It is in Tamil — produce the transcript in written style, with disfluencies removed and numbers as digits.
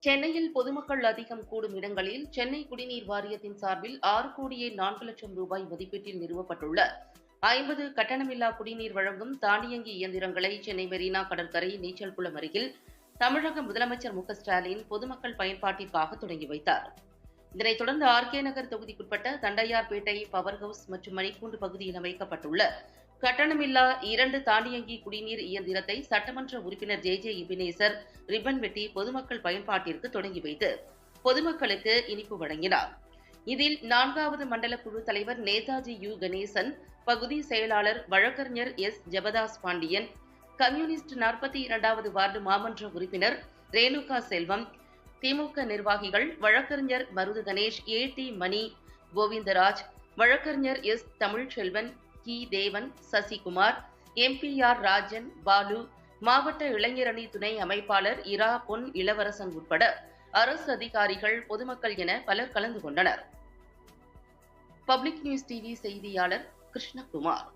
சென்னையில் பொதுமக்கள் அதிகம் கூடும் இடங்களில் சென்னை குடிநீர் வாரியத்தின் சார்பில் 6,04,00,000 ரூபாய் மதிப்பீட்டில் நிறுவப்பட்டுள்ள 50 கட்டணமில்லா குடிநீர் வழங்கும் தானியங்கி இயந்திரங்களை சென்னை மெரினா கடற்கரை நீச்சல் குளம் அருகில் தமிழக முதலமைச்சர் மு.க.ஸ்டாலின் பொதுமக்கள் பயன்பாட்டிற்காக தொடங்கி வைத்தார். இதனைத் தொடர்ந்து ஆர்.கே. நகர் தொகுதிக்குட்பட்ட தண்டையார்பேட்டை, பவர் ஹவுஸ் மற்றும் மணிக்கூண்டு பகுதியில் அமைக்கப்பட்டுள்ள கட்டணமில்லா 2 தானியங்கி குடிநீர் இயந்திரத்தை சட்டமன்ற உறுப்பினர் ஜே. எபினேசர் ரிப்பன் வெட்டி பொதுமக்கள் பயன்பாட்டிற்கு தொடங்கி வைத்து பொதுமக்களுக்கு இனிப்பு வழங்கினார். இதில் 4வது மண்டல குழு தலைவர் நேதாஜி யு. கணேசன், பகுதி செயலாளர் வழக்கறிஞர் எஸ். ஜெபதாஸ் பாண்டியன், கம்யூனிஸ்ட் 42வது வார்டு மாமன்ற உறுப்பினர் ரேணுகா செல்வம், திமுக நிர்வாகிகள் வழக்கறிஞர் மருது கணேஷ், ஏ.டி. மணி, கோவிந்தராஜ், வழக்கறிஞர் எஸ். தமிழ்ச்செல்வன், கி. தேவன், சசிகுமார், எம்.பி.ஆர். ராஜன், பாலு, மாவட்ட இளைஞரணி துணை அமைப்பாளர் இரா. பொன் இளவரசன் உட்பட அரசு அதிகாரிகள், பொதுமக்கள் என பலர் கலந்து கொண்டனர். பப்ளிக் நியூஸ் டிவி செய்தியாளர் கிருஷ்ணகுமார்.